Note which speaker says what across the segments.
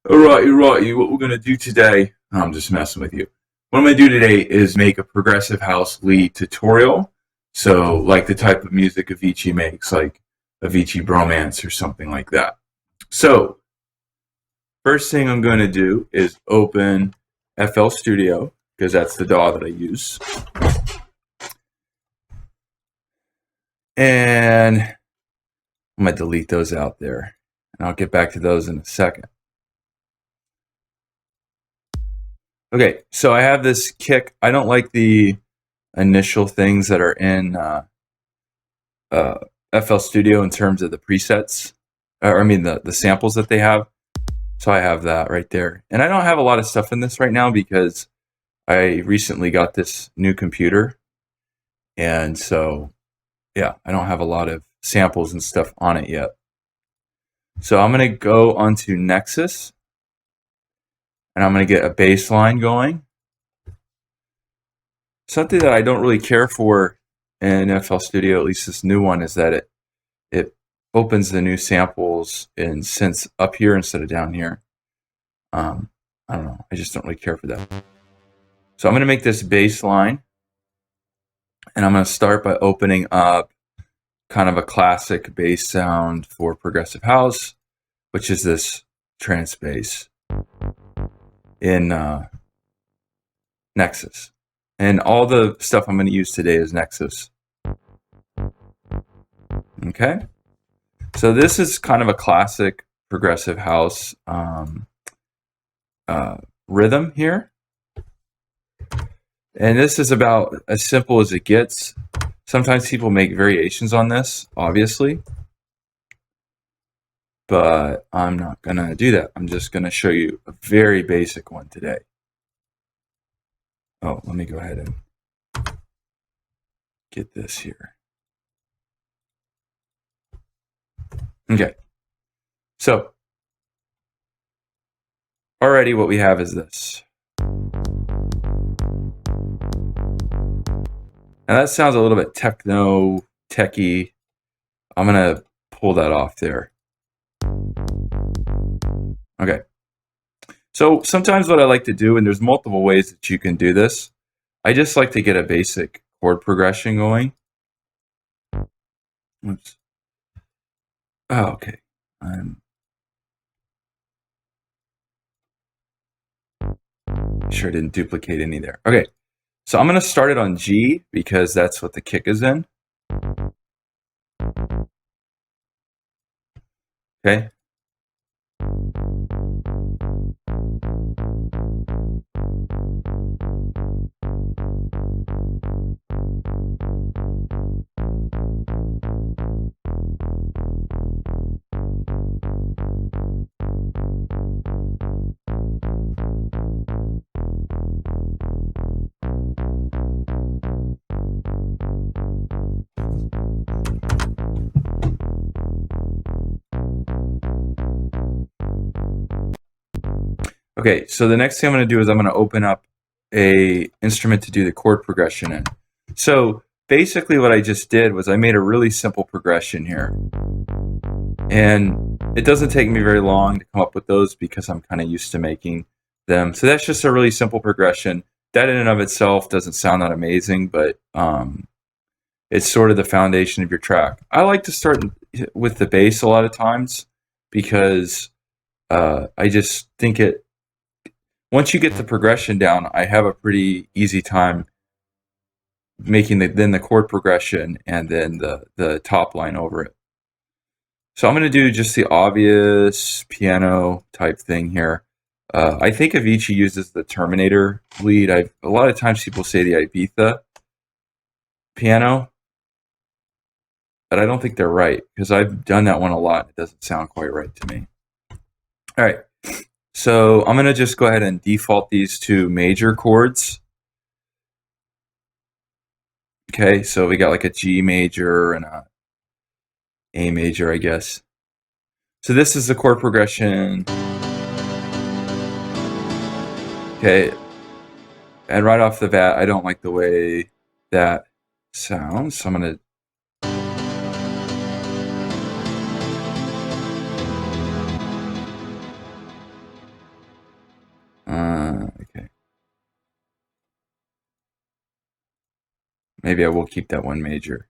Speaker 1: Alrighty. What we're gonna do today? I'm just messing with you. What I'm gonna do today is make a progressive house lead tutorial. So, like the type of music Avicii makes, like Avicii Bromance or something like that. So, first thing I'm going to do is open FL Studio because that's the DAW that I use, and I'm gonna delete those out there, and I'll get back to those in a second. Okay, so I have this kick. I don't like the initial things that are in FL Studio in terms of the presets, or I mean the samples that they have. So I have that right there. And I don't have a lot of stuff in this right now because I recently got this new computer. And so, yeah, I don't have a lot of samples and stuff on it yet. So I'm going to go onto Nexus, and I'm going to get a bassline going. Something that I don't really care for in FL Studio, at least this new one, is that it opens the new samples in synths up here instead of down here. I don't know. I just don't really care for that. So I'm going to make this bassline, and I'm going to start by opening up kind of a classic bass sound for progressive house, which is this trance bass in Nexus. And all the stuff I'm going to use today is Nexus. Okay. So this is kind of a classic progressive house rhythm here. And this is about as simple as it gets. Sometimes people make variations on this, obviously. But I'm not going to do that. I'm just going to show you a very basic one today. Oh, let me go ahead and get this here. Okay. So, already what we have is this. Now that sounds a little bit techy. I'm going to pull that off there. Okay. So sometimes what I like to do, and there's multiple ways that you can do this, I just like to get a basic chord progression going. Oops. Oh, okay. I'm sure I didn't duplicate any there. Okay. So I'm going to start it on G because that's what the kick is in. Okay. Okay, so the next thing I'm going to do is I'm going to open up a instrument to do the chord progression in. So basically what I just did was I made a really simple progression here. And it doesn't take me very long to come up with those because I'm kind of used to making them. So that's just a really simple progression. That in and of itself doesn't sound that amazing, but it's sort of the foundation of your track. I like to start with the bass a lot of times because I just think once you get the progression down, I have a pretty easy time making then the chord progression and then the top line over it. So I'm going to do just the obvious piano type thing here. I think Avicii uses the Terminator lead. A lot of times people say the Ibiza piano, but I don't think they're right because I've done that one a lot. It doesn't sound quite right to me. All right. So I'm going to just go ahead and default these to major chords. Okay, so we got like a G major and a A major, I guess. So this is the chord progression. Okay, and right off the bat, I don't like the way that sounds, so I'm going to Maybe I will keep that one major.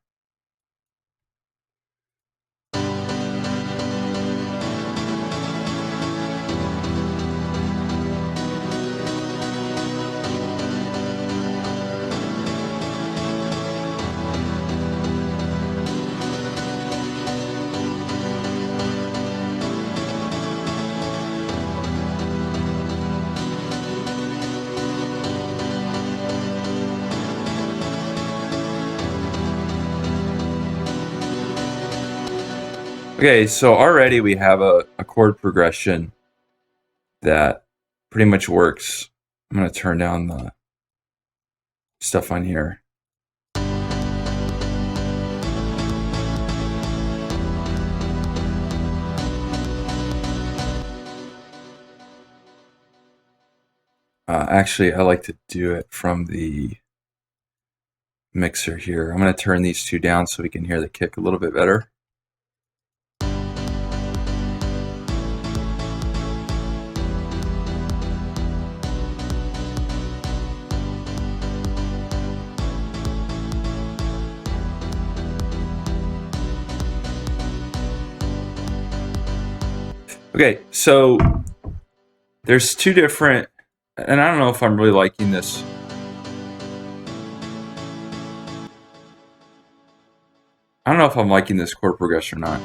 Speaker 1: Okay, so already we have a chord progression that pretty much works. I'm going to turn down the stuff on here. Actually, I like to do it from the mixer here. I'm going to turn these two down so we can hear the kick a little bit better. Okay, so there's two different, and I don't know if I'm really liking this. I don't know if I'm liking this chord progression or not.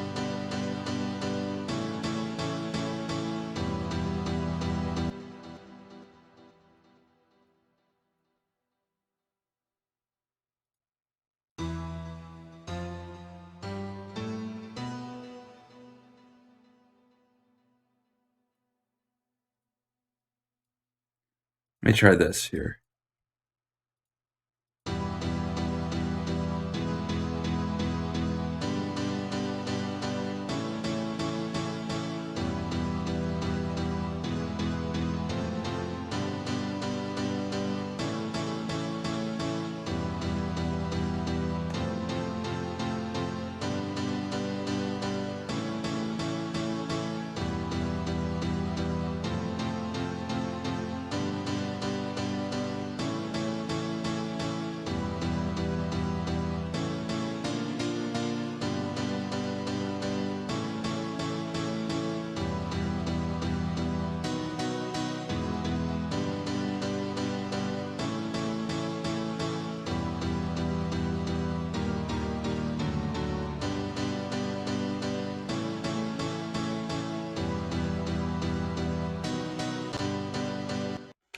Speaker 1: Let me try this here.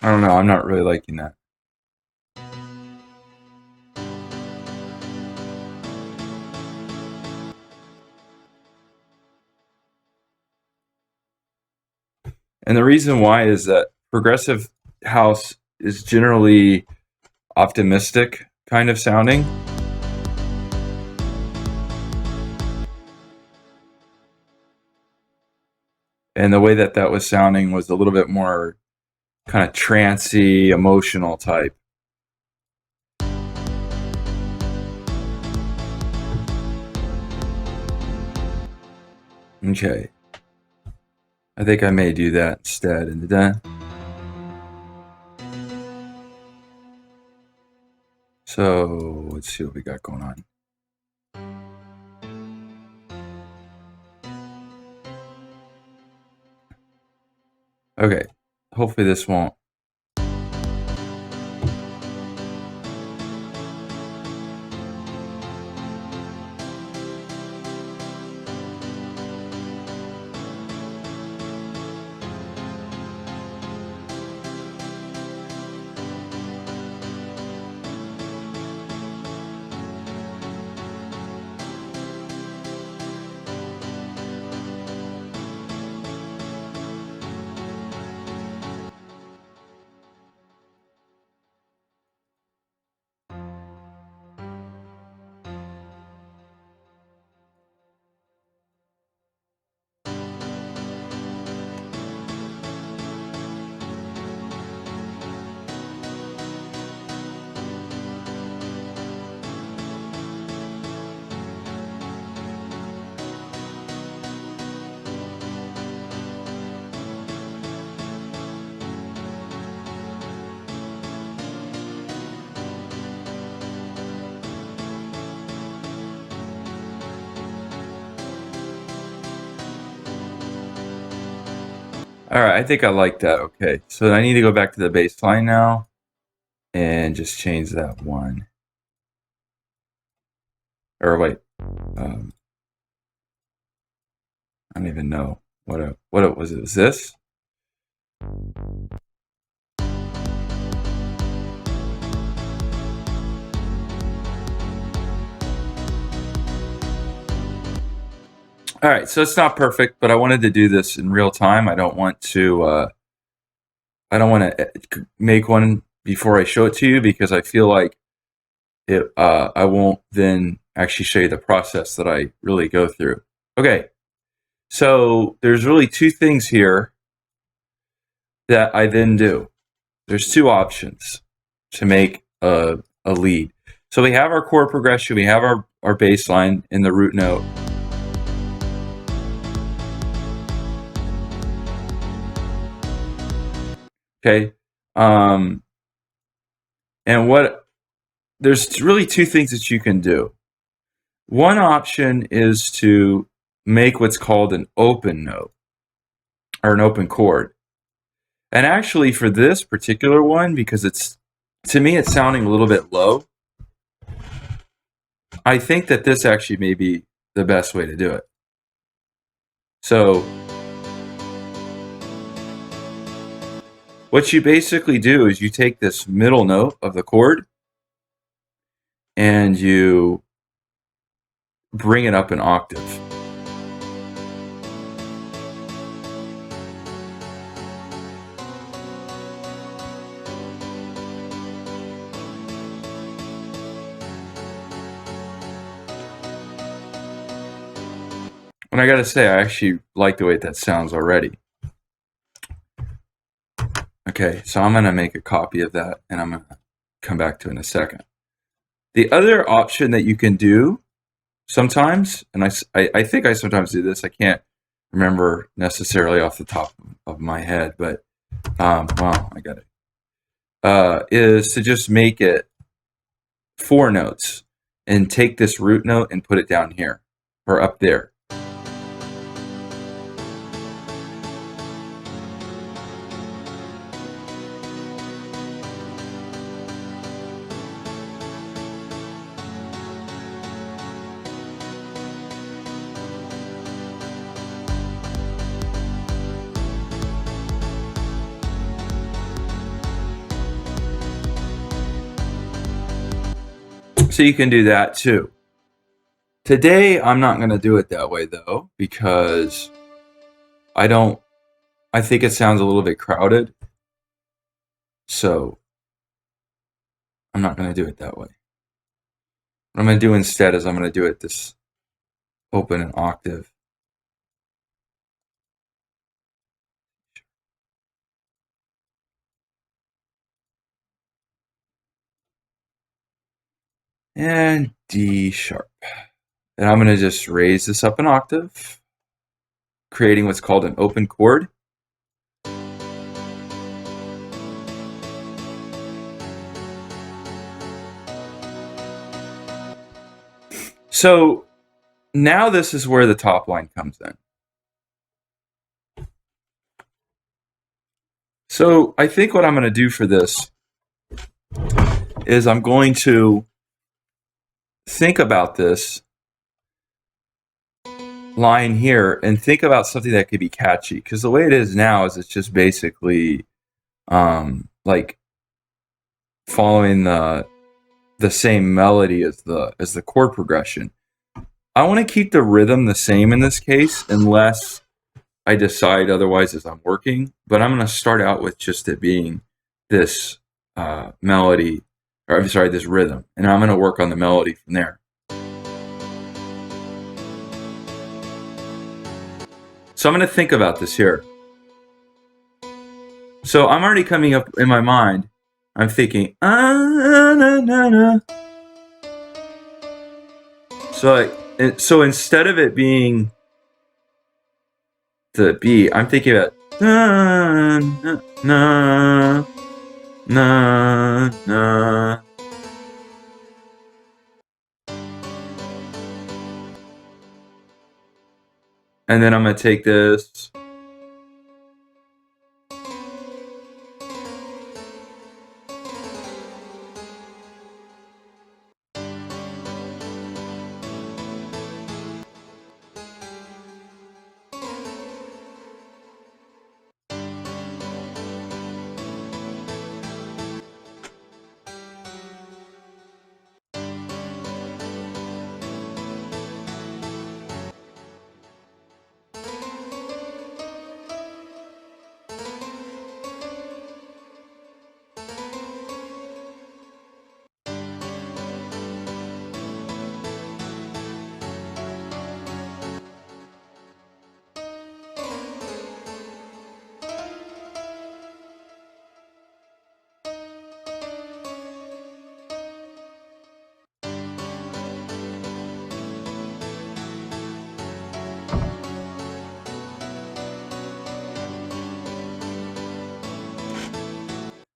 Speaker 1: I don't know, I'm not really liking that. And the reason why is that progressive house is generally optimistic kind of sounding. And the way that that was sounding was a little bit more kind of trancy, emotional type. Okay. I think I may do that instead. And then, so let's see what we got going on. Okay. Hopefully this won't. All right, I think I like that. Okay, so I need to go back to the bass line now and just change that one. Or wait, I don't even know what it was. It was this. All right, so it's not perfect, but I wanted to do this in real time. I don't want to make one before I show it to you because I feel like I won't then actually show you the process that I really go through. Okay, so there's really two things here that I then do. There's two options to make a lead. So we have our chord progression, we have our bass line in the root note. Okay, and there's really two things that you can do. One option is to make what's called an open note or an open chord. And actually for this particular one, because to me it's sounding a little bit low, I think that this actually may be the best way to do it. So what you basically do is you take this middle note of the chord and you bring it up an octave. And I gotta say, I actually like the way that sounds already. Okay, so I'm gonna make a copy of that and I'm gonna come back to it in a second. The other option that you can do sometimes, and I think I sometimes do this, I can't remember necessarily off the top of my head, but wow, I got it, is to just make it 4 notes and take this root note and put it down here or up there. So you can do that too. Today, I'm not going to do it that way though, because I think it sounds a little bit crowded. So I'm not going to do it that way. What I'm going to do instead is I'm going to do it this open an octave. And D sharp. And I'm going to just raise this up an octave, creating what's called an open chord. So now this is where the top line comes in. So I think what I'm going to do for this is I'm going to think about this line here and think about something that could be catchy, because the way it is now is it's just basically like following the same melody as the chord progression. I want to keep the rhythm the same in this case unless I decide otherwise as I'm working, but I'm going to start out with just it being this melody, or I'm sorry, this rhythm, and I'm going to work on the melody from there. So I'm going to think about this here. So I'm already coming up in my mind, I'm thinking, na, na, na. So instead of it being the B, I'm thinking about na, na, na, na. And then I'm going to take this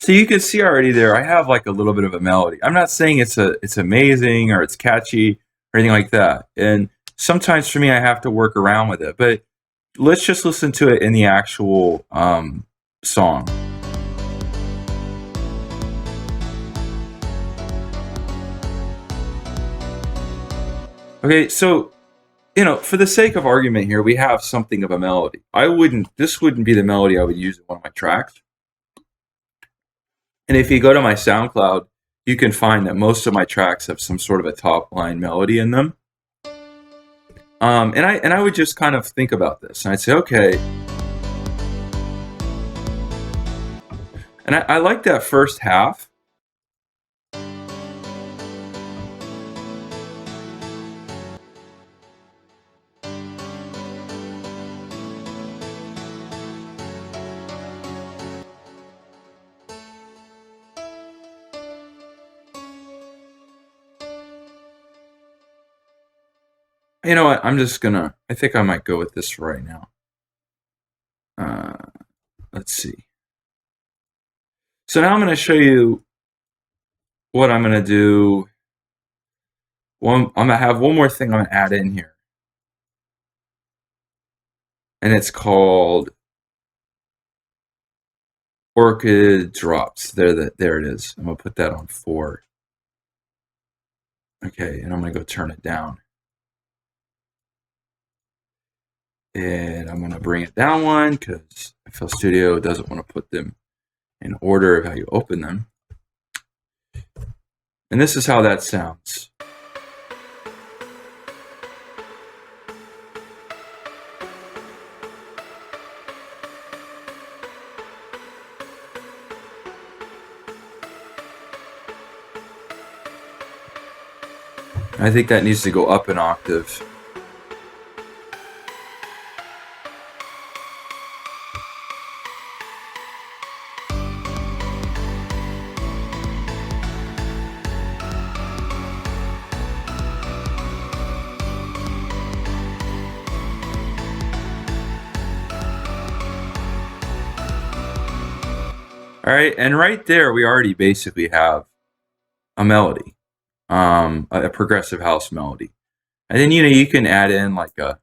Speaker 1: So you can see already there, I have like a little bit of a melody. I'm not saying it's amazing or it's catchy or anything like that. And sometimes for me, I have to work around with it. But let's just listen to it in the actual song. Okay, so for the sake of argument here, we have something of a melody. This wouldn't be the melody I would use in one of my tracks. And if you go to my SoundCloud, you can find that most of my tracks have some sort of a top line melody in them. And I would just kind of think about this, and I'd say, okay. And I like that first half. You know what? I think I might go with this for right now. Let's see. So now I'm going to show you what I'm going to do. I'm going to have one more thing I'm going to add in here. And it's called Orchid Drops. There it is. I'm going to put that on 4. Okay, and I'm going to go turn it down. And I'm going to bring it down 1 because FL Studio doesn't want to put them in order of how you open them. And this is how that sounds. I think that needs to go up an octave. All right, and right there we already basically have a melody, a progressive house melody. And then you can add in like a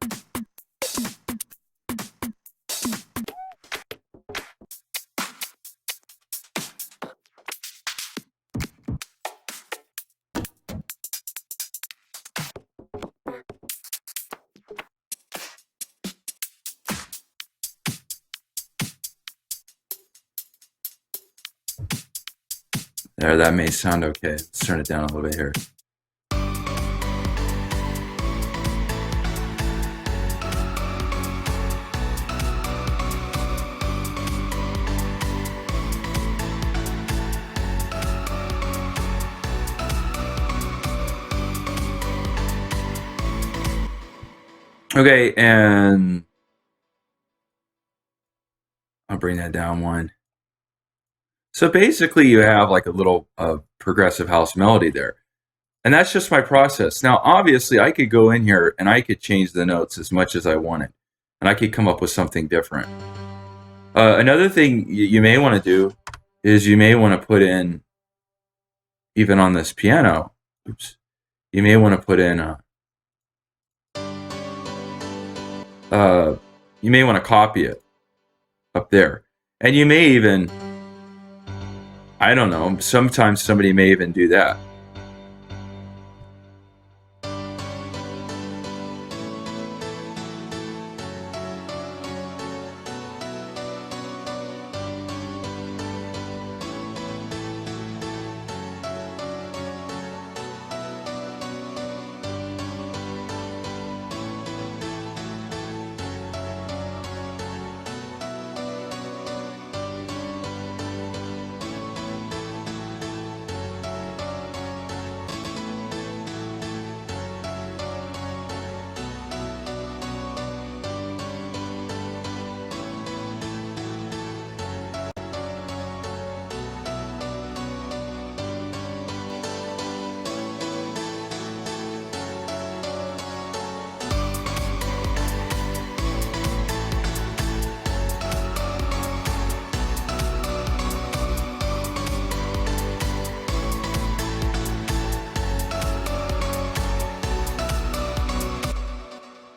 Speaker 1: there, that may sound okay. Let's turn it down a little bit here. Okay, and I'll bring that down 1. So basically you have like a little progressive house melody there. And that's just my process. Now, obviously, I could go in here and I could change the notes as much as I wanted. And I could come up with something different. Another thing you may want to do is you may want to put in, even on this piano, you may want to put in you may want to copy it up there. And you may even, I don't know, sometimes somebody may even do that.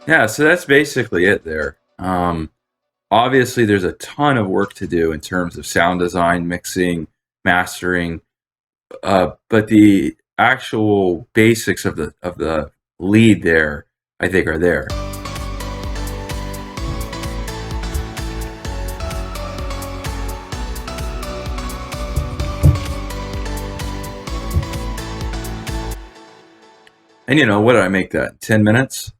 Speaker 1: Yeah, so that's basically it there. Obviously, there's a ton of work to do in terms of sound design, mixing, mastering, but the actual basics of the lead there, I think, are there. And you know, what did I make that? 10 minutes?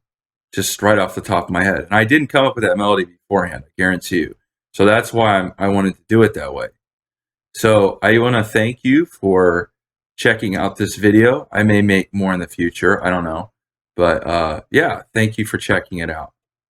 Speaker 1: Just right off the top of my head. And I didn't come up with that melody beforehand, I guarantee you. So that's why I wanted to do it that way. So I want to thank you for checking out this video. I may make more in the future. I don't know. But yeah, thank you for checking it out.